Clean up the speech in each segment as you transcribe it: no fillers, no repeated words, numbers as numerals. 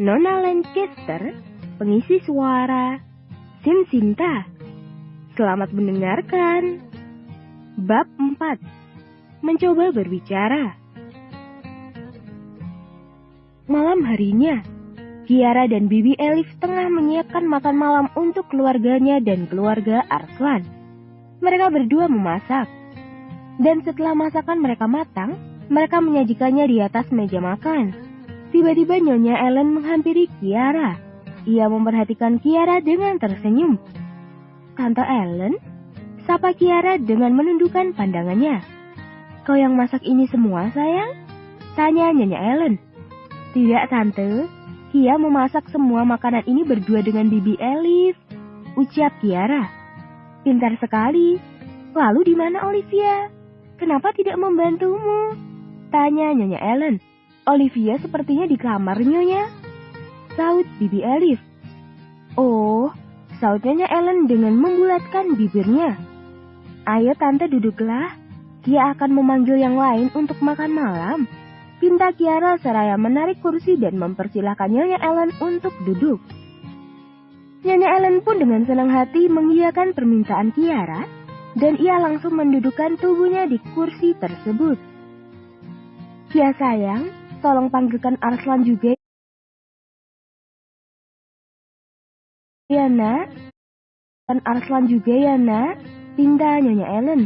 Nona Lancaster, pengisi suara Sinta. Selamat mendengarkan. Bab 4. Mencoba berbicara. Malam harinya, Kiara dan Bibi Elif tengah menyiapkan makan malam untuk keluarganya dan keluarga Arslan. Mereka berdua memasak. Dan setelah masakan mereka matang, mereka menyajikannya di atas meja makan. Tiba-tiba Nyonya Ellen menghampiri Kiara. Ia memperhatikan Kiara dengan tersenyum. Tante Ellen, sapa Kiara dengan menundukkan pandangannya. Kau yang masak ini semua, sayang? Tanya Nyonya Ellen. Tidak, Tante. Kia memasak semua makanan ini berdua dengan Bibi Elif, ucap Kiara. Pintar sekali. Lalu di mana Olivia? Kenapa tidak membantumu? Tanya Nyonya Ellen. Olivia sepertinya di kamar, Nyonya, saut Bibi Elif. Oh, saut Nyonya Ellen dengan membulatkan bibirnya. Ayo Tante duduklah. Kia akan memanggil yang lain untuk makan malam, pinta Kiara seraya menarik kursi dan mempersilahkan Nyonya Ellen untuk duduk. Nyonya Ellen pun dengan senang hati mengiyakan permintaan Kiara, dan ia langsung mendudukkan tubuhnya di kursi tersebut. Ya sayang, tolong panggilkan Arslan juga ya nak. Dan Arslan juga ya nak, pinta Nyonya Ellen.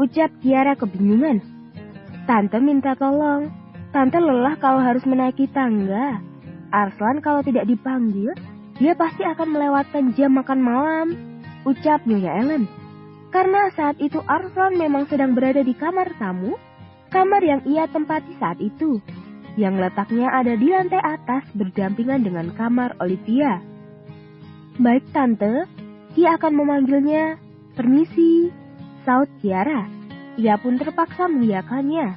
Ucap Kiara kebingungan. Tante minta tolong. Tante lelah kalau harus menaiki tangga. Arslan kalau tidak dipanggil, dia pasti akan melewatkan jam makan malam, ucap Nyonya Ellen. Karena saat itu Arslan memang sedang berada di kamar tamu, kamar yang ia tempati saat itu, yang letaknya ada di lantai atas berdampingan dengan kamar Olivia. Baik Tante, Kia akan memanggilnya. Permisi, saut Kiara. Ia pun terpaksa mengiyakannya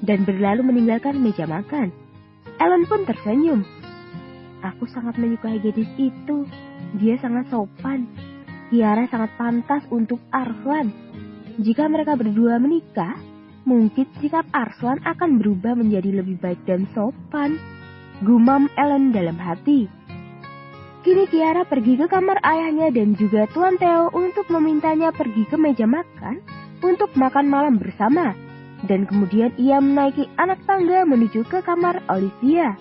dan berlalu meninggalkan meja makan. Ellen pun tersenyum. Aku sangat menyukai gadis itu. Dia sangat sopan. Kiara sangat pantas untuk Arslan. Jika mereka berdua menikah, mungkin sikap Arslan akan berubah menjadi lebih baik dan sopan, gumam Ellen dalam hati. Kini Kiara pergi ke kamar ayahnya dan juga Tuan Theo untuk memintanya pergi ke meja makan untuk makan malam bersama. Dan kemudian ia menaiki anak tangga menuju ke kamar Olivia.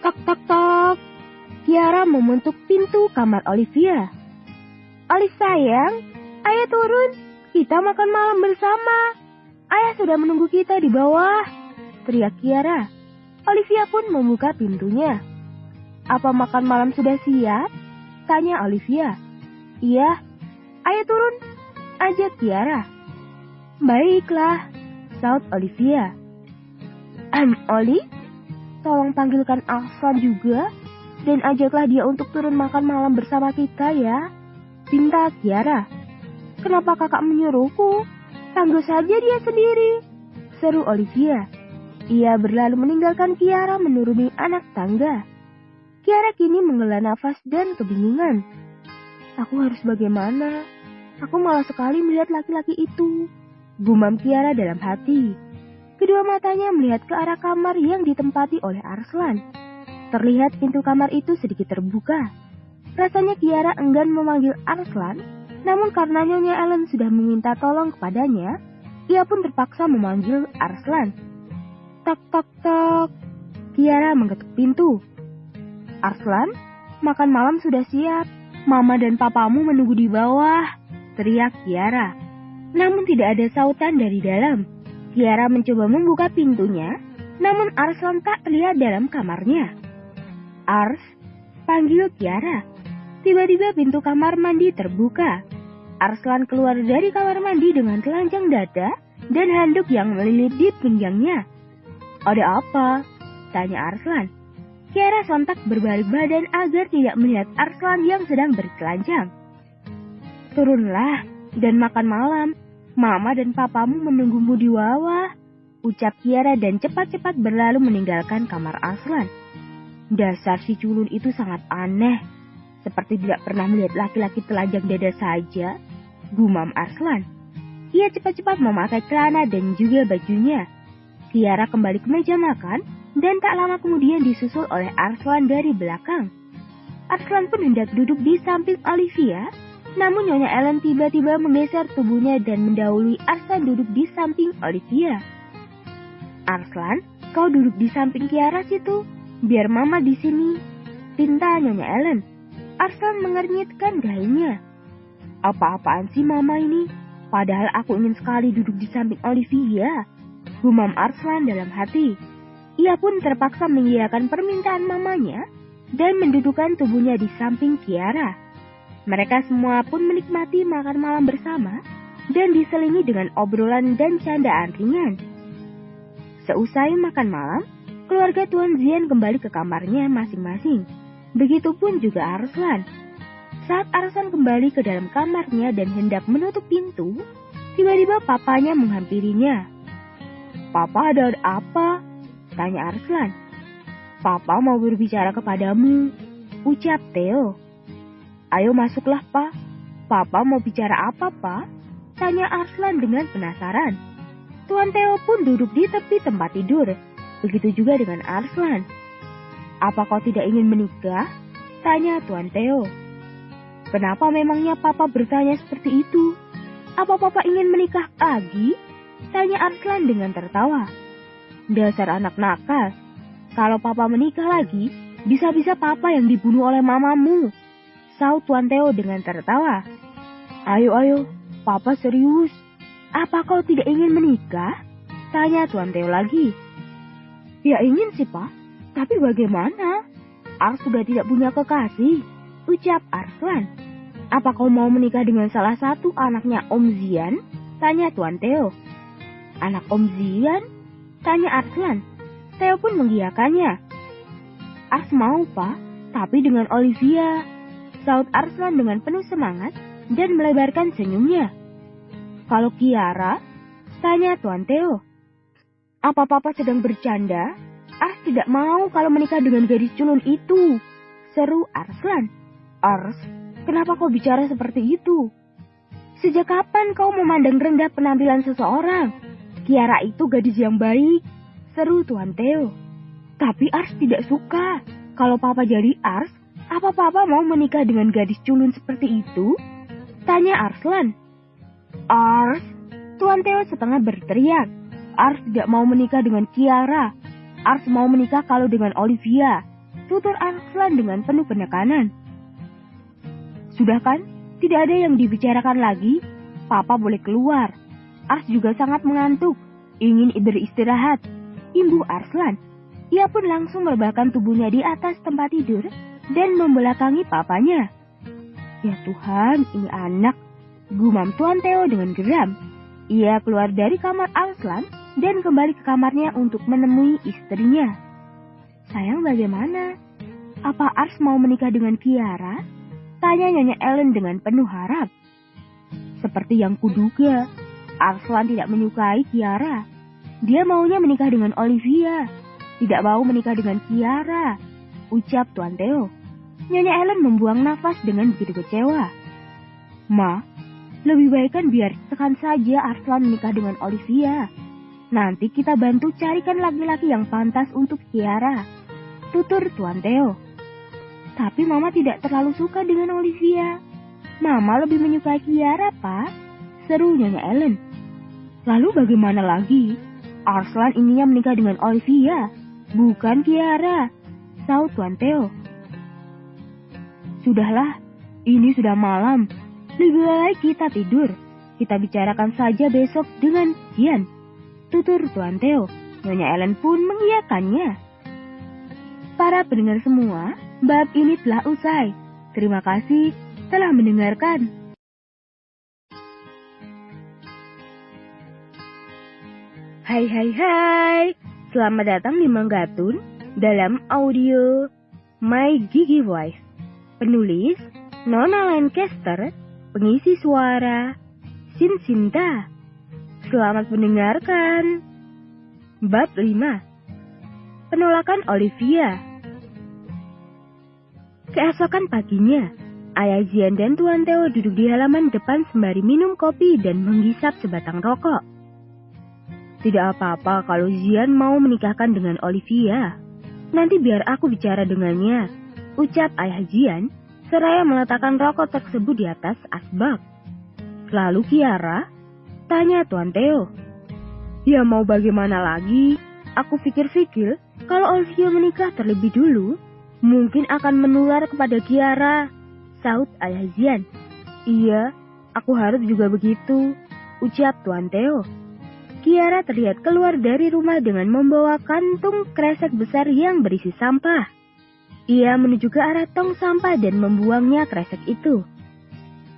Tok tok tok. Kiara membentuk pintu kamar Olivia. Olive sayang, ayo turun. Kita makan malam bersama. Ayah sudah menunggu kita di bawah, teriak Kiara. Olivia pun membuka pintunya. Apa makan malam sudah siap? Tanya Olivia. Iya, ayo turun, ajak Kiara. Baiklah, saut Olivia. Oli, tolong panggilkan Arslan juga dan ajaklah dia untuk turun makan malam bersama kita ya, pinta Kiara. Kenapa kakak menyuruhku? Tangguh saja dia sendiri, seru Olivia. Ia berlalu meninggalkan Kiara menuruni anak tangga. Kiara kini menghela nafas dan kebingungan. Aku harus bagaimana? Aku malas sekali melihat laki-laki itu, gumam Kiara dalam hati. Kedua matanya melihat ke arah kamar yang ditempati oleh Arslan. Terlihat pintu kamar itu sedikit terbuka. Rasanya Kiara enggan memanggil Arslan, namun karena Nyonya Ellen sudah meminta tolong kepadanya, ia pun terpaksa memanggil Arslan. Tok tok tok. Kiara mengetuk pintu. Arslan, makan malam sudah siap. Mama dan papamu menunggu di bawah, teriak Kiara. Namun tidak ada sautan dari dalam. Kiara mencoba membuka pintunya, namun Arslan tak terlihat dalam kamarnya. Ars, panggil Kiara. Tiba-tiba pintu kamar mandi terbuka. Arslan keluar dari kamar mandi dengan telanjang dada dan handuk yang melilit di pinggangnya. Ada apa? Tanya Arslan. Kiara sontak berbalik badan agar tidak melihat Arslan yang sedang bertelanjang. Turunlah dan makan malam. Mama dan papamu menunggumu di bawah, ucap Kiara dan cepat-cepat berlalu meninggalkan kamar Arslan. Dasar si culun itu sangat aneh. Seperti tidak pernah melihat laki-laki telanjang dada saja, gumam Arslan. Ia cepat-cepat memakai celana dan juga bajunya. Kiara kembali ke meja makan dan tak lama kemudian disusul oleh Arslan dari belakang. Arslan pun hendak duduk di samping Olivia, namun Nyonya Ellen tiba-tiba menggeser tubuhnya dan mendahului Arslan duduk di samping Olivia. "Arslan, kau duduk di samping Kiara situ, biar Mama di sini," pinta Nyonya Ellen. Arslan mengernyitkan dahinya. "Apa-apaan sih Mama ini? Padahal aku ingin sekali duduk di samping Olivia," gumam Arslan dalam hati. Ia pun terpaksa mengiyakan permintaan mamanya dan mendudukkan tubuhnya di samping Kiara. Mereka semua pun menikmati makan malam bersama dan diselingi dengan obrolan dan candaan ringan. Seusai makan malam, keluarga Tuan Zian kembali ke kamarnya masing-masing. Begitupun juga Arslan. Saat Arslan kembali ke dalam kamarnya dan hendak menutup pintu, tiba-tiba papanya menghampirinya. "Papa, ada apa?" tanya Arslan. "Papa mau berbicara kepadamu," ucap Theo. "Ayo masuklah, Pak. Papa mau bicara apa, Pak?" tanya Arslan dengan penasaran. Tuan Theo pun duduk di tepi tempat tidur. Begitu juga dengan Arslan. "Apa kau tidak ingin menikah?" tanya Tuan Theo. "Kenapa memangnya Papa bertanya seperti itu? Apa Papa ingin menikah lagi?" tanya Arslan dengan tertawa. "Dasar anak nakal. Kalau Papa menikah lagi, bisa-bisa Papa yang dibunuh oleh mamamu," saut Tuan Theo dengan tertawa. Ayo, Papa serius. Apa kau tidak ingin menikah?" tanya Tuan Theo lagi. "Ya ingin sih, Pak. Tapi bagaimana? Ars sudah tidak punya kekasih," ucap Arslan. "Apa kau mau menikah dengan salah satu anaknya Om Zian?" tanya Tuan Theo. "Anak Om Zian?" tanya Arslan. Theo pun mengiyakannya. "Ars mau, Pak, tapi dengan Olivia," saut Arslan dengan penuh semangat dan melebarkan senyumnya. "Kalau Kiara?" tanya Tuan Theo. "Apa Papa sedang bercanda? Ars tidak mau kalau menikah dengan gadis culun itu," seru Arslan. "Ars, kenapa kau bicara seperti itu? Sejak kapan kau memandang rendah penampilan seseorang? Kiara itu gadis yang baik," seru Tuan Theo. "Tapi Ars tidak suka. Kalau Papa jadi Ars, apa Papa mau menikah dengan gadis culun seperti itu?" tanya Arslan. "Ars!" Tuan Theo setengah berteriak. "Ars tidak mau menikah dengan Kiara. Ars mau menikah kalau dengan Olivia," tutur Arslan dengan penuh penekanan. "Sudah kan? Tidak ada yang dibicarakan lagi. Papa boleh keluar. Ars juga sangat mengantuk, ingin beristirahat," imbuh Arslan. Ia pun langsung merebahkan tubuhnya di atas tempat tidur dan membelakangi papanya. "Ya Tuhan, ini anak," gumam Tuan Theo dengan geram. Ia keluar dari kamar Arslan dan kembali ke kamarnya untuk menemui istrinya. "Sayang, bagaimana? Apa Ars mau menikah dengan Kiara?" tanya Nyonya Ellen dengan penuh harap. "Seperti yang kuduga, Arslan tidak menyukai Kiara. Dia maunya menikah dengan Olivia, tidak mau menikah dengan Kiara," ucap Tuan Theo. Nyonya Ellen membuang nafas dengan begitu kecewa. "Ma, lebih baik kan biarkan saja Arslan menikah dengan Olivia. Nanti kita bantu carikan laki-laki yang pantas untuk Kiara," tutur Tuan Theo. "Tapi Mama tidak terlalu suka dengan Olivia. Mama lebih menyukai Kiara, Pak," seru Nyonya Ellen. "Lalu bagaimana lagi? Arslan inginnya menikah dengan Olivia, bukan Kiara," saut Tuan Theo. "Sudahlah, ini sudah malam. Lebih baik kita tidur. Kita bicarakan saja besok dengan Jian," tutur Tuan Theo. Nyonya Ellen pun mengiyakannya. Para pendengar semua, bab ini telah usai. Terima kasih telah mendengarkan. Hai, selamat datang di Manggatun dalam audio My Gigi Voice. Penulis Nona Lancaster, pengisi suara Sinta. Selamat mendengarkan. Bab 5. Penolakan Olivia. Keesokan paginya, Ayah Jian dan Tuan Theo duduk di halaman depan sembari minum kopi dan menghisap sebatang rokok. Tidak apa-apa kalau Zian mau menikahkan dengan Olivia. Nanti biar aku bicara dengannya, ucap ayah Zian, seraya meletakkan rokok tersebut di atas asbak. Lalu Kiara, tanya Tuan Theo. Ya mau bagaimana lagi? Aku pikir-pikir kalau Olivia menikah terlebih dulu, mungkin akan menular kepada Kiara, saut ayah Zian. Iya, aku harap juga begitu, ucap Tuan Theo. Kiara terlihat keluar dari rumah dengan membawa kantung kresek besar yang berisi sampah. Ia menuju ke arah tong sampah dan membuangnya kresek itu.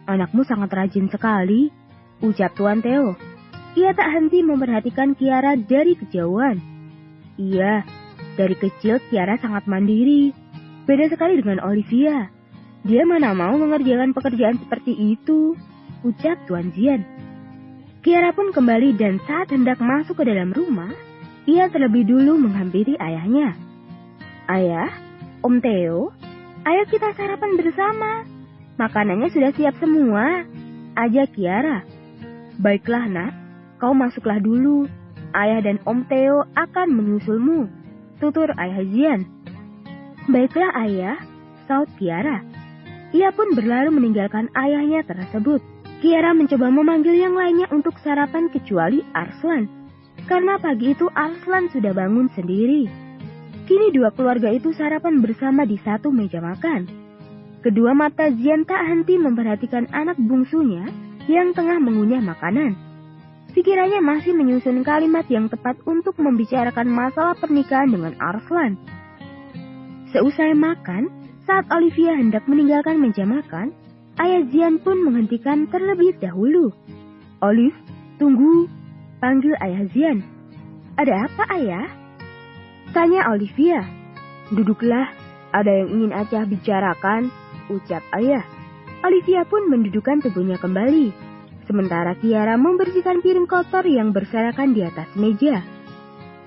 Anakmu sangat rajin sekali, ucap Tuan Theo. Ia tak henti memperhatikan Kiara dari kejauhan. Iya, dari kecil Kiara sangat mandiri. Beda sekali dengan Olivia. Dia mana mau mengerjakan pekerjaan seperti itu, ucap Tuan Zian. Kiara pun kembali dan saat hendak masuk ke dalam rumah, ia terlebih dulu menghampiri ayahnya. Ayah, Om Theo, ayo kita sarapan bersama. Makanannya sudah siap semua, ajak Kiara. Baiklah nak, kau masuklah dulu. Ayah dan Om Theo akan menyusulmu, tutur ayah Zian. Baiklah ayah, saut Kiara. Ia pun berlalu meninggalkan ayahnya tersebut. Kiara mencoba memanggil yang lainnya untuk sarapan kecuali Arslan. Karena pagi itu Arslan sudah bangun sendiri. Kini dua keluarga itu sarapan bersama di satu meja makan. Kedua mata Zian tak henti memperhatikan anak bungsunya yang tengah mengunyah makanan. Pikirannya masih menyusun kalimat yang tepat untuk membicarakan masalah pernikahan dengan Arslan. Seusai makan, saat Olivia hendak meninggalkan meja makan, ayah Zian pun menghentikan terlebih dahulu. Olive, tunggu, panggil ayah Zian. Ada apa ayah? Tanya Olivia. Duduklah, ada yang ingin Acah bicarakan, ucap ayah. Olivia pun mendudukkan tubuhnya kembali, sementara Kiara membersihkan piring kotor yang berserakan di atas meja.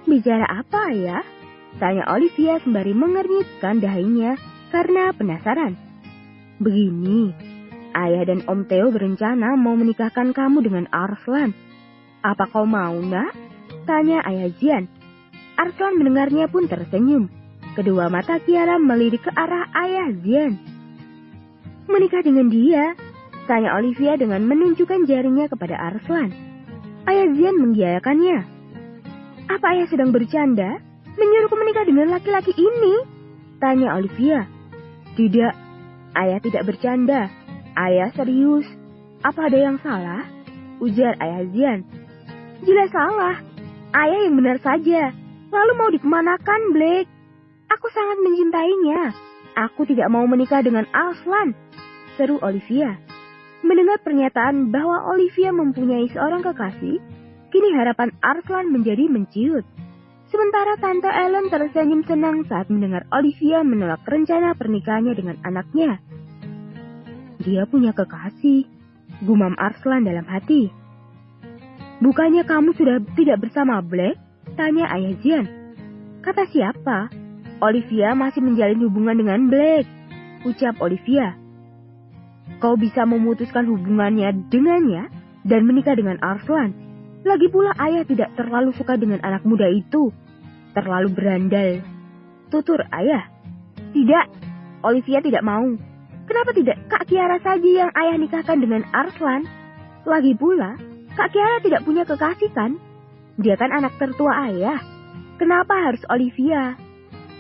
Bicara apa ayah? Tanya Olivia sembari mengernyitkan dahinya karena penasaran. Begini, ayah dan Om Theo berencana mau menikahkan kamu dengan Arslan. Apa kau mau nak? Tanya ayah Zian. Arslan mendengarnya pun tersenyum. Kedua mata Kiara melirik ke arah ayah Zian. Menikah dengan dia? Tanya Olivia dengan menunjukkan jarinya kepada Arslan. Ayah Zian mengiyakannya. Apa ayah sedang bercanda? Menyuruhku menikah dengan laki-laki ini? Tanya Olivia. Tidak, ayah tidak bercanda. Ayah serius. Apa ada yang salah? Ujar ayah Zian. Jelas salah. Ayah yang benar saja. Lalu mau dikemanakan, Blake? Aku sangat mencintainya. Aku tidak mau menikah dengan Arslan, seru Olivia. Mendengar pernyataan bahwa Olivia mempunyai seorang kekasih, kini harapan Arslan menjadi menciut. Sementara Tante Ellen tersenyum senang saat mendengar Olivia menolak rencana pernikahannya dengan anaknya. Dia punya kekasih, gumam Arslan dalam hati. Bukannya kamu sudah tidak bersama Blake? Tanya ayah Zian. Kata siapa? Olivia masih menjalin hubungan dengan Blake, ucap Olivia. Kau bisa memutuskan hubungannya dengannya dan menikah dengan Arslan. Lagi pula ayah tidak terlalu suka dengan anak muda itu. Terlalu berandal, tutur ayah. Tidak, Olivia tidak mau. Kenapa tidak Kak Kiara saja yang ayah nikahkan dengan Arslan? Lagi pula, Kak Kiara tidak punya kekasih kan? Dia kan anak tertua ayah. Kenapa harus Olivia?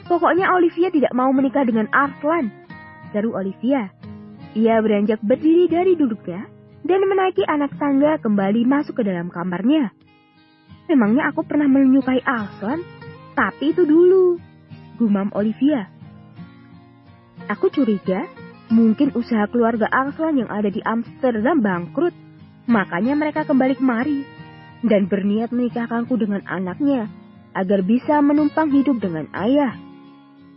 Pokoknya Olivia tidak mau menikah dengan Arslan, seru Olivia. Ia beranjak berdiri dari duduknya dan menaiki anak tangga kembali masuk ke dalam kamarnya. Memangnya aku pernah menyukai Arslan? Tapi itu dulu, gumam Olivia. Aku curiga mungkin usaha keluarga Arslan yang ada di Amsterdam bangkrut. Makanya mereka kembali kemari dan berniat menikahkanku dengan anaknya agar bisa menumpang hidup dengan ayah.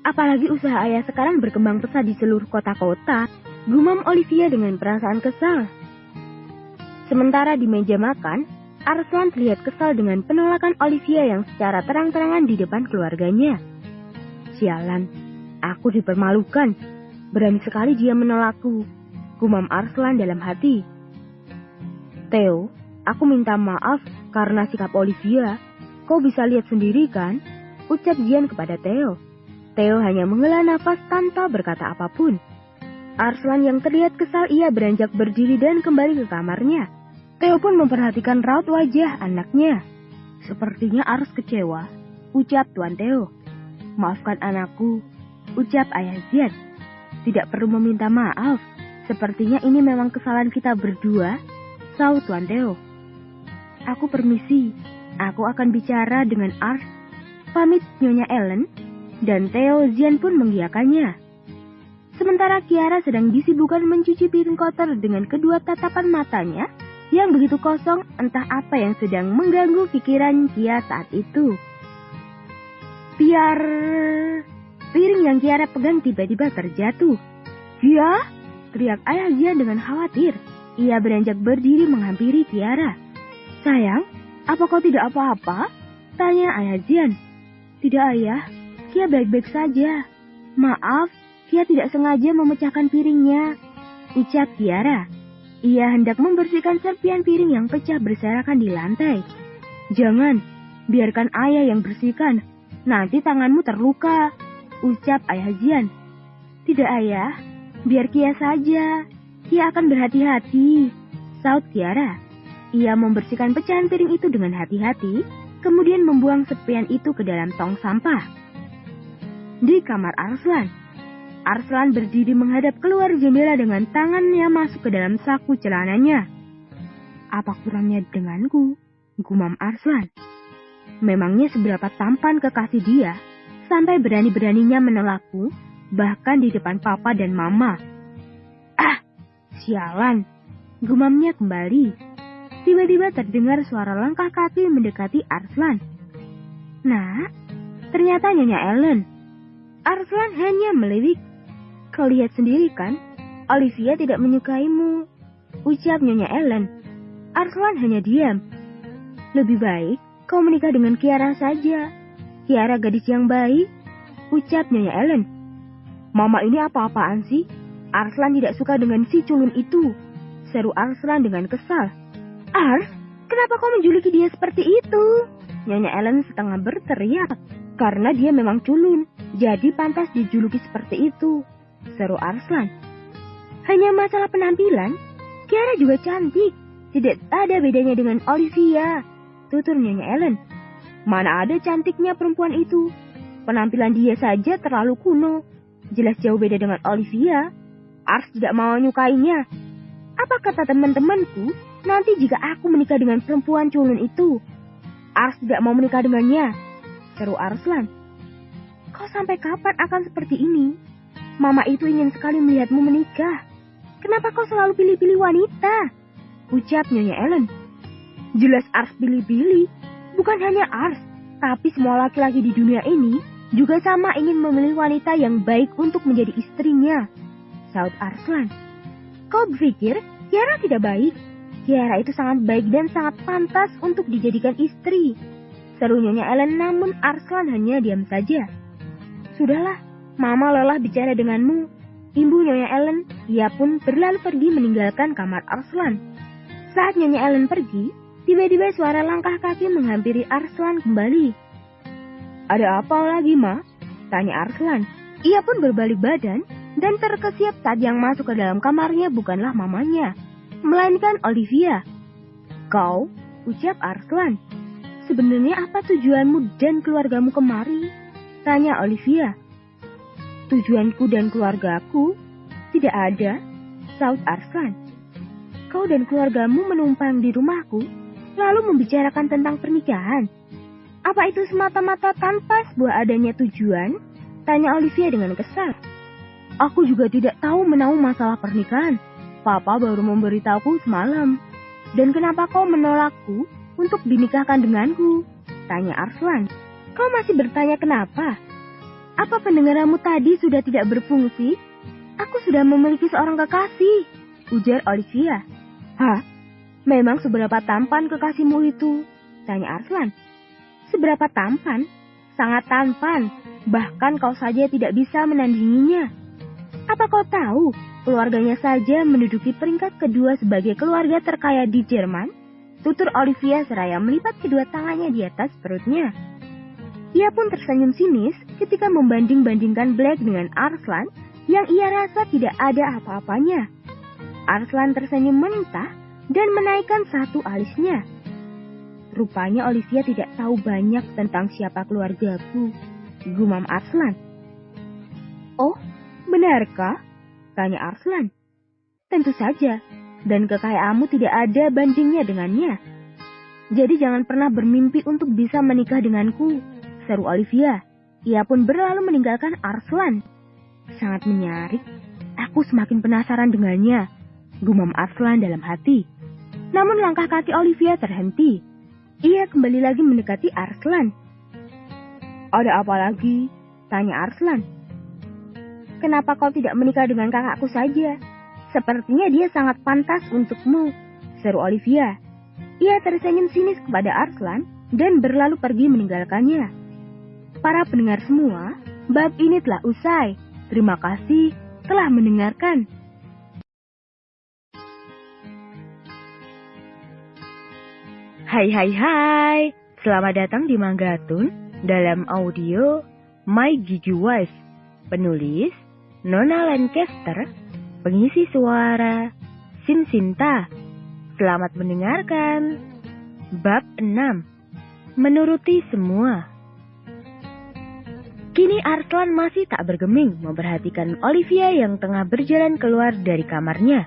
Apalagi usaha ayah sekarang berkembang pesat di seluruh kota-kota, gumam Olivia dengan perasaan kesal. Sementara di meja makan, Arslan terlihat kesal dengan penolakan Olivia yang secara terang-terangan di depan keluarganya. Sialan, aku dipermalukan. Berani sekali dia menolakku, gumam Arslan dalam hati. Theo, aku minta maaf karena sikap Olivia. Kau bisa lihat sendiri kan? Ucap Zian kepada Theo. Theo hanya menghela nafas tanpa berkata apapun. Arslan yang terlihat kesal ia beranjak berdiri dan kembali ke kamarnya. Theo pun memperhatikan raut wajah anaknya. Sepertinya Ars kecewa, ucap Tuan Theo. Maafkan anakku, ucap Ayah Zian. Tidak perlu meminta maaf. Sepertinya ini memang kesalahan kita berdua, saut Tuan Theo. Aku permisi, aku akan bicara dengan Ars. Pamit Nyonya Ellen. Dan Theo Zian pun mengiyakannya. Sementara Kiara sedang disibukkan mencuci piring kotor dengan kedua tatapan matanya yang begitu kosong, entah apa yang sedang mengganggu pikiran Kia saat itu. Biar piring yang Kiara pegang tiba-tiba terjatuh. "Ya!" teriak Ayah Zian dengan khawatir. Ia beranjak berdiri menghampiri Kiara. "Sayang, apa kau tidak apa-apa?" tanya Ayah Zian. "Tidak, Ayah. Kia baik-baik saja. Maaf, Kia tidak sengaja memecahkan piringnya," ucap Kiara. Ia hendak membersihkan serpian piring yang pecah berserakan di lantai. "Jangan, biarkan Ayah yang bersihkan. Nanti tanganmu terluka," ucap Ayah Zian. "Tidak, Ayah. Biar Kia saja. Kia akan berhati-hati," saut Kiara. Ia membersihkan pecahan piring itu dengan hati-hati, kemudian membuang serpian itu ke dalam tong sampah. Di kamar Arslan, Arslan berdiri menghadap keluar jendela dengan tangannya masuk ke dalam saku celananya. "Apa kurangnya denganku?" gumam Arslan. Memangnya seberapa tampan kekasih dia, sampai berani-beraninya menolakku, bahkan di depan papa dan mama. "Ah, sialan," gumamnya kembali. Tiba-tiba terdengar suara langkah kaki mendekati Arslan. "Nah, ternyata Nyonya Ellen." Arslan hanya melirik. "Kau lihat sendiri kan, Olivia tidak menyukaimu," ucap Nyonya Ellen. Arslan hanya diam. "Lebih baik kau menikah dengan Kiara saja. Kiara gadis yang baik," ucap Nyonya Ellen. "Mama ini apa-apaan sih? Arslan tidak suka dengan si culun itu," seru Arslan dengan kesal. "Ars, kenapa kau menjuluki dia seperti itu?" Nyonya Ellen setengah berteriak. "Karena dia memang culun, jadi pantas dijuluki seperti itu," seru Arslan. "Hanya masalah penampilan, Kiara juga cantik. Tidak ada bedanya dengan Olivia," tutur Nyonya Ellen. "Mana ada cantiknya perempuan itu. Penampilan dia saja terlalu kuno. Jelas jauh beda dengan Olivia. Ars tidak mau menyukainya. Apa kata teman-temanku nanti jika aku menikah dengan perempuan culun itu? Ars tidak mau menikah dengannya," seru Arslan. "Kau sampai kapan akan seperti ini? Mama itu ingin sekali melihatmu menikah. Kenapa kau selalu pilih-pilih wanita?" ucap Nyonya Ellen. "Jelas Ars pilih-pilih. Bukan hanya Ars, tapi semua laki-laki di dunia ini juga sama ingin memilih wanita yang baik untuk menjadi istrinya," saut Arslan. "Kau berpikir Kiara tidak baik? Kiara itu sangat baik dan sangat pantas untuk dijadikan istri," seru Nyonya Ellen, namun Arslan hanya diam saja. "Sudahlah, Mama lelah bicara denganmu," imbuh Nyonya Ellen. Ia pun berlalu pergi meninggalkan kamar Arslan. Saat Nyonya Ellen pergi, tiba-tiba suara langkah kaki menghampiri Arslan kembali. "Ada apa lagi, Ma?" tanya Arslan. Ia pun berbalik badan dan terkesiap saat yang masuk ke dalam kamarnya bukanlah mamanya, melainkan Olivia. "Kau?" ucap Arslan. "Sebenarnya apa tujuanmu dan keluargamu kemari?" tanya Olivia. "Tujuanku dan keluargaku? Tidak ada," saut Arslan. "Kau dan keluargamu menumpang di rumahku, lalu membicarakan tentang pernikahan. Apa itu semata-mata tanpa sebuah adanya tujuan?" tanya Olivia dengan kesal. "Aku juga tidak tahu menahu masalah pernikahan. Papa baru memberitahuku semalam. Dan kenapa kau menolakku untuk dinikahkan denganku?" tanya Arslan. "Kau masih bertanya kenapa? Apa pendengaranmu tadi sudah tidak berfungsi? Aku sudah memiliki seorang kekasih," ujar Olivia. "Hah? Memang seberapa tampan kekasihmu itu?" tanya Arslan. "Seberapa tampan? Sangat tampan. Bahkan kau saja tidak bisa menandinginya. Apa kau tahu, keluarganya saja menduduki peringkat kedua sebagai keluarga terkaya di Jerman? tutur Olivia seraya melipat kedua tangannya di atas perutnya. Ia pun tersenyum sinis ketika membanding-bandingkan Black dengan Arslan yang ia rasa tidak ada apa-apanya. Arslan tersenyum mentah dan menaikkan satu alisnya. Rupanya Olivia tidak tahu banyak tentang siapa keluargaku, gumam Arslan. Oh, benarkah? Tanya Arslan. Tentu saja, dan kekayaanmu tidak ada bandingnya dengannya. Jadi jangan pernah bermimpi untuk bisa menikah denganku, seru Olivia. Ia pun berlalu meninggalkan Arslan. Sangat menyarik, aku semakin penasaran dengannya, gumam Arslan dalam hati. Namun langkah kaki Olivia terhenti. Ia kembali lagi mendekati Arslan. Ada apa lagi? Tanya Arslan. Kenapa kau tidak menikah dengan kakakku saja? Sepertinya dia sangat pantas untukmu, seru Olivia. Ia tersenyum sinis kepada Arslan dan berlalu pergi meninggalkannya. Para pendengar semua, bab ini telah usai. Terima kasih telah mendengarkan. Hai, selamat datang di Manggatun dalam audio My Gigi Wife. Penulis Nona Lancaster, pengisi suara Sinta. Selamat mendengarkan. Bab 6, menuruti semua. Kini Arslan masih tak bergeming memperhatikan Olivia yang tengah berjalan keluar dari kamarnya.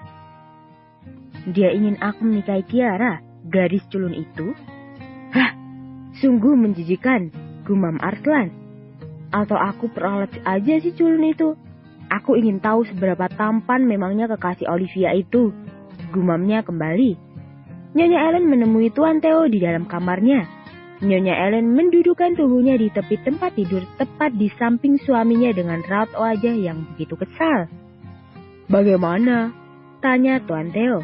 Dia ingin aku menikahi Kiara, gadis culun itu? Hah, sungguh menjijikan, gumam Arslan. Atau aku peralat aja si culun itu? Aku ingin tahu seberapa tampan memangnya kekasih Olivia itu, gumamnya kembali. Nyonya Ellen menemui Tuan Theo di dalam kamarnya. Nyonya Ellen mendudukkan tubuhnya di tepi tempat tidur tepat di samping suaminya dengan raut wajah yang begitu kesal. Bagaimana? Tanya Tuan Theo.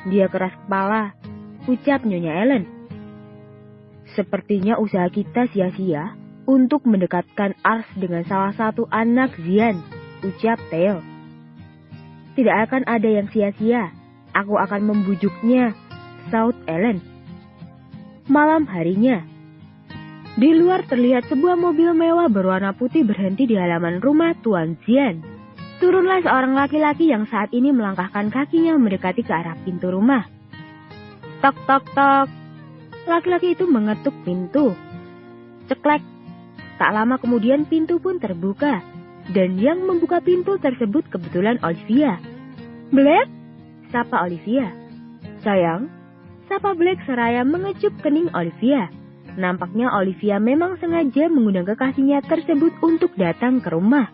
Dia keras kepala, ucap Nyonya Ellen. Sepertinya usaha kita sia-sia untuk mendekatkan Ars dengan salah satu anak Zian, ucap Theo. Tidak akan ada yang sia-sia, aku akan membujuknya, saut Ellen. Malam harinya, di luar terlihat sebuah mobil mewah berwarna putih berhenti di halaman rumah Tuan Zian. Turunlah seorang laki-laki yang saat ini melangkahkan kakinya mendekati ke arah pintu rumah. Tok, tok, tok. Laki-laki itu mengetuk pintu. Ceklek. Tak lama kemudian pintu pun terbuka. Dan yang membuka pintu tersebut kebetulan Olivia. Black? Sapa Olivia. Sayang, sapa Black seraya mengecup kening Olivia. Nampaknya Olivia memang sengaja mengundang kekasihnya tersebut untuk datang ke rumah.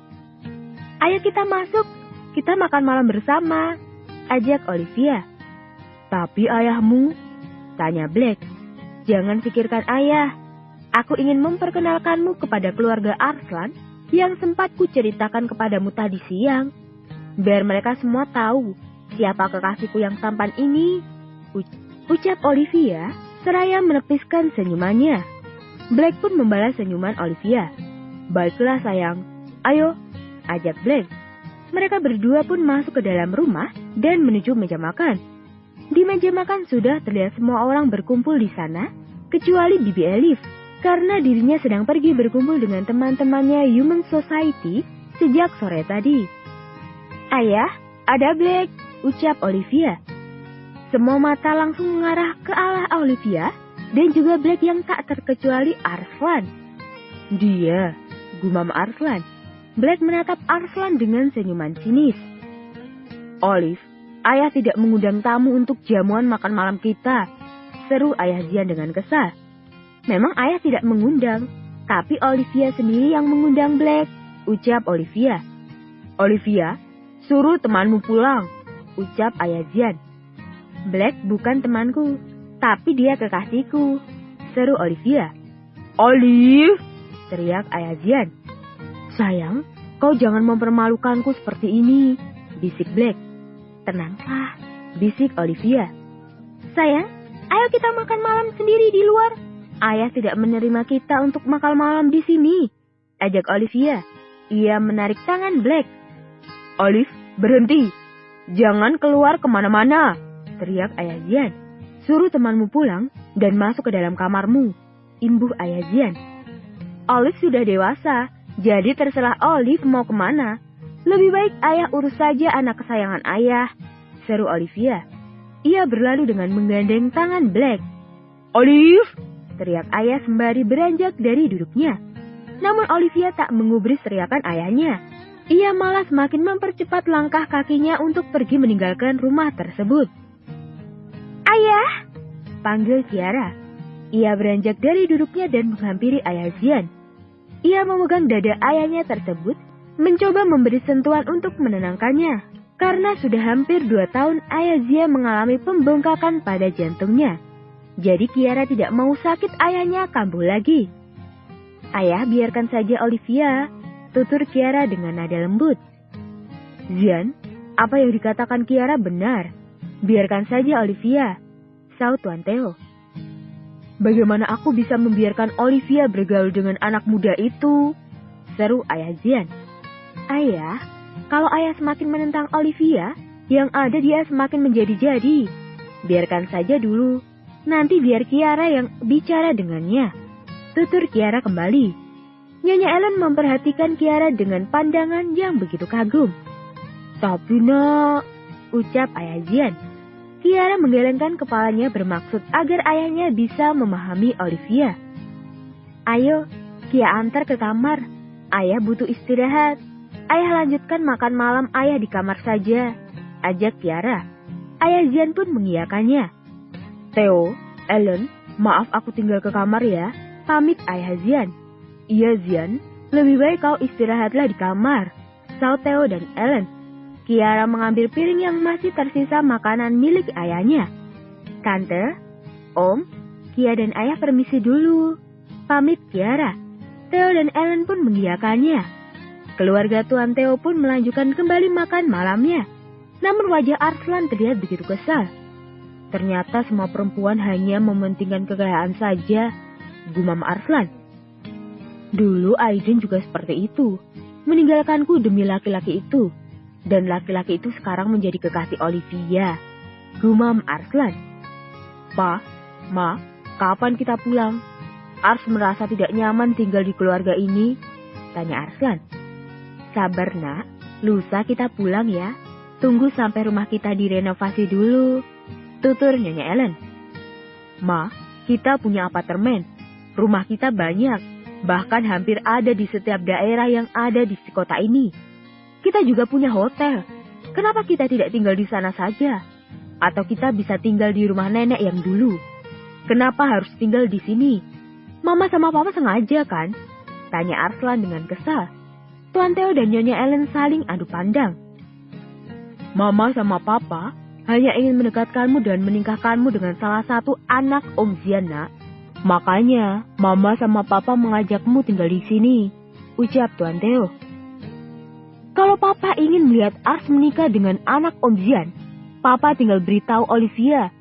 Ayo kita masuk, kita makan malam bersama, ajak Olivia. Tapi ayahmu? Tanya Black. Jangan pikirkan ayah. Aku ingin memperkenalkanmu kepada keluarga Arslan yang sempat kuceritakan kepadamu tadi siang. Biar mereka semua tahu siapa kekasihku yang tampan ini, ucap Olivia seraya menepiskan senyumannya. Black pun membalas senyuman Olivia. Baiklah sayang, ayo, ajak Black. Mereka berdua pun masuk ke dalam rumah dan menuju meja makan. Di meja makan sudah terlihat semua orang berkumpul di sana, kecuali Bibi Elif, karena dirinya sedang pergi berkumpul dengan teman-temannya Human Society sejak sore tadi. Ayah, ada Black, ucap Olivia. Semua mata langsung mengarah ke arah Olivia dan juga Black yang tak terkecuali Arslan. Dia, gumam Arslan. Black menatap Arslan dengan senyuman sinis. Olive, ayah tidak mengundang tamu untuk jamuan makan malam kita, seru ayah Zian dengan kesal. Memang ayah tidak mengundang, tapi Olivia sendiri yang mengundang Black, ucap Olivia. Olivia, suruh temanmu pulang, ucap ayah Zian. Black bukan temanku, tapi dia kekasihku, seru Olivia. Olive, teriak ayah Zian. Sayang, kau jangan mempermalukanku seperti ini, bisik Black. Tenanglah, bisik Olivia. Sayang, ayo kita makan malam sendiri di luar. Ayah tidak menerima kita untuk makan malam di sini, ajak Olivia. Ia menarik tangan Black. Olive, berhenti. Jangan keluar kemana-mana, teriak ayah Zian. Suruh temanmu pulang dan masuk ke dalam kamarmu, imbuh ayah Zian. Olive sudah dewasa, jadi terserah Olive mau kemana. Lebih baik ayah urus saja anak kesayangan ayah, seru Olivia. Ia berlalu dengan menggandeng tangan Black. Olive! Teriak ayah sembari beranjak dari duduknya. Namun Olivia tak mengubris teriakan ayahnya. Ia malah semakin mempercepat langkah kakinya untuk pergi meninggalkan rumah tersebut. Ayah! Panggil Kiara. Ia beranjak dari duduknya dan menghampiri ayah Zian. Ia memegang dada ayahnya tersebut, mencoba memberi sentuhan untuk menenangkannya. Karena sudah hampir 2 tahun ayah Zian mengalami pembengkakan pada jantungnya. Jadi Kiara tidak mau sakit ayahnya kambuh lagi. Ayah, biarkan saja Olivia, tutur Kiara dengan nada lembut. Zian, apa yang dikatakan Kiara benar. Biarkan saja Olivia, saut Tuan Theo. Bagaimana aku bisa membiarkan Olivia bergaul dengan anak muda itu? Seru ayah Zian. Ayah, kalau ayah semakin menentang Olivia, yang ada dia semakin menjadi-jadi. Biarkan saja dulu, nanti biar Kiara yang bicara dengannya. Tutur Kiara kembali. Nyonya Ellen memperhatikan Kiara dengan pandangan yang begitu kagum. Tapi nak, ucap ayah Zian. Kiara menggelengkan kepalanya bermaksud agar ayahnya bisa memahami Olivia. Ayo, Kia antar ke kamar. Ayah butuh istirahat. Ayah lanjutkan makan malam ayah di kamar saja, ajak Kiara. Ayah Zian pun mengiyakannya. Theo, Ellen, maaf aku tinggal ke kamar ya, pamit ayah Zian. Iya Zian, lebih baik kau istirahatlah di kamar, saut Theo dan Ellen. Kiara mengambil piring yang masih tersisa makanan milik ayahnya. Tante, Om, Kia dan ayah permisi dulu, pamit Kiara. Theo dan Ellen pun mengiyakannya. Keluarga Tuan Theo pun melanjutkan kembali makan malamnya. Namun wajah Arslan terlihat begitu kesal. Ternyata semua perempuan hanya mementingkan kekayaan saja, gumam Arslan. Dulu Aiden juga seperti itu, meninggalkanku demi laki-laki itu. Dan laki-laki itu sekarang menjadi kekasih Olivia, gumam Arslan. Pa, Ma, kapan kita pulang? Ars merasa tidak nyaman tinggal di keluarga ini, tanya Arslan. Sabar nak, lusa kita pulang ya. Tunggu sampai rumah kita direnovasi dulu, tutur Nyonya Ellen. Ma, kita punya apartemen. Rumah kita banyak, bahkan hampir ada di setiap daerah yang ada di kota ini. Kita juga punya hotel. Kenapa kita tidak tinggal di sana saja? Atau kita bisa tinggal di rumah nenek yang dulu? Kenapa harus tinggal di sini? Mama sama Papa sengaja kan? Tanya Arslan dengan kesal. Tuan Theo dan Nyonya Ellen saling adu pandang. Mama sama Papa hanya ingin mendekatkanmu dan menikahkanmu dengan salah satu anak Om Zian, nak. Makanya Mama sama Papa mengajakmu tinggal di sini, ucap Tuan Theo. Kalau Papa ingin melihat Ars menikah dengan anak Om Zian, Papa tinggal beritahu Olivia.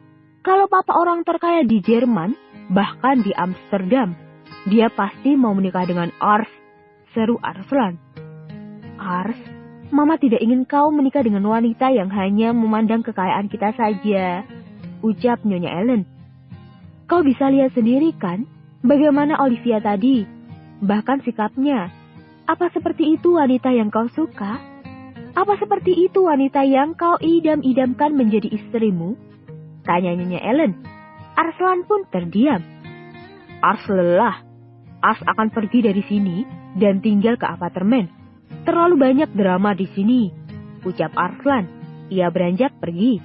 Kalau Papa orang terkaya di Jerman, bahkan di Amsterdam, dia pasti mau menikah dengan Ars, seru Arslan. Ars, Mama tidak ingin kau menikah dengan wanita yang hanya memandang kekayaan kita saja, ucap Nyonya Ellen. Kau bisa lihat sendiri kan, bagaimana Olivia tadi, bahkan sikapnya. Apa seperti itu wanita yang kau suka? Apa seperti itu wanita yang kau idam-idamkan menjadi istrimu? Tanya Nyonya Ellen. Arslan pun terdiam. Ars lelah. Ars akan pergi dari sini dan tinggal ke apartemen. Terlalu banyak drama di sini, ucap Arslan. Ia beranjak pergi.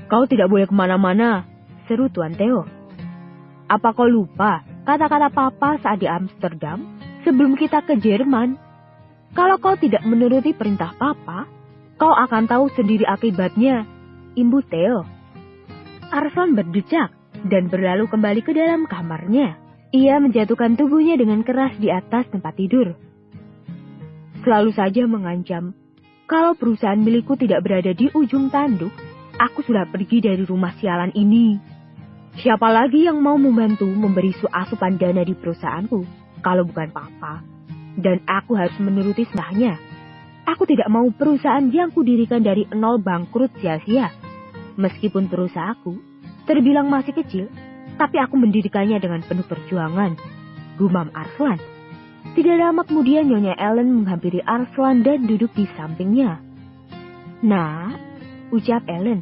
Kau tidak boleh kemana-mana, seru Tuan Theo. Apa kau lupa kata-kata Papa saat di Amsterdam? Sebelum kita ke Jerman, kalau kau tidak menuruti perintah Papa, kau akan tahu sendiri akibatnya, imbuh Theo. Arslan berdecak dan berlalu kembali ke dalam kamarnya. Ia menjatuhkan tubuhnya dengan keras di atas tempat tidur. Selalu saja mengancam, kalau perusahaan milikku tidak berada di ujung tanduk, aku sudah pergi dari rumah sialan ini. Siapa lagi yang mau membantu memberi asupan dana di perusahaanku? Kalau bukan Papa, dan aku harus menuruti semahnya. Aku tidak mau perusahaan yang kudirikan dari nol bangkrut sia-sia. Meskipun perusahaanku Terbilang masih kecil, tapi aku mendirikannya dengan penuh perjuangan, gumam Arslan. Tidak lama kemudian Nyonya Ellen menghampiri Arslan dan duduk di sampingnya. Nah, ucap Ellen.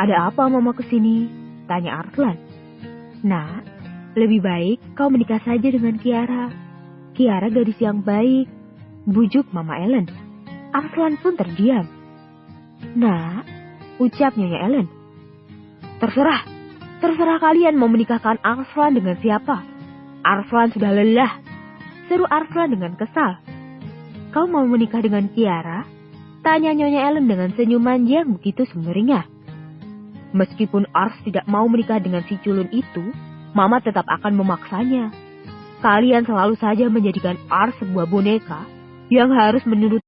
Ada apa mama kesini? Tanya Arslan. Nah, lebih baik kau menikah saja dengan Kiara. Kiara gadis yang baik, bujuk mama Ellen. Arslan pun terdiam. Nah, ucap Nyonya Ellen. Terserah kalian mau menikahkan Arslan dengan siapa. Arslan sudah lelah, seru Arslan dengan kesal. Kau mau menikah dengan Kiara? Tanya Nyonya Ellen dengan senyuman yang begitu sumringah. Meskipun Ars tidak mau menikah dengan si culun itu, Mama tetap akan memaksanya. Kalian selalu saja menjadikan Ars sebuah boneka yang harus menurut.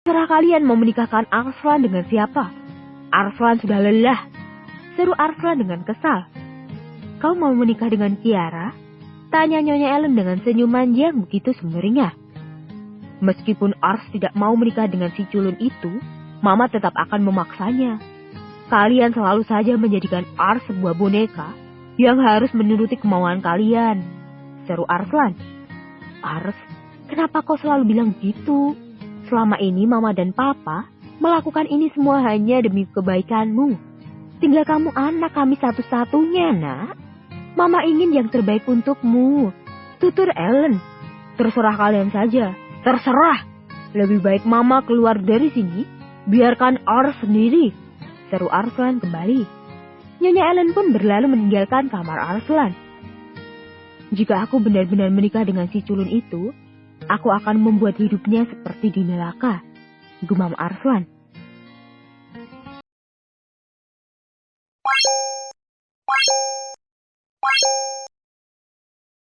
Terserah kalian mau menikahkan Arslan dengan siapa. Arslan sudah lelah, seru Arslan dengan kesal. Kau mau menikah dengan Kiara? Tanya Nyonya Ellen dengan senyuman yang begitu sumringah. Meskipun Ars tidak mau menikah dengan si culun itu, Mama tetap akan memaksanya. Kalian selalu saja menjadikan Ars sebuah boneka yang harus menuruti kemauan kalian, seru Arslan. Ars, kenapa kau selalu bilang gitu? Selama ini Mama dan Papa melakukan ini semua hanya demi kebaikanmu. Tinggal kamu anak kami satu-satunya, nak. Mama ingin yang terbaik untukmu, tutur Ellen. Terserah kalian saja, terserah. Lebih baik Mama keluar dari sini. Biarkan Ars sendiri, seru Arslan kembali. Nyonya Ellen pun berlalu meninggalkan kamar Arslan. Jika aku benar-benar menikah dengan si culun itu, aku akan membuat hidupnya seperti di neraka, gumam Arslan.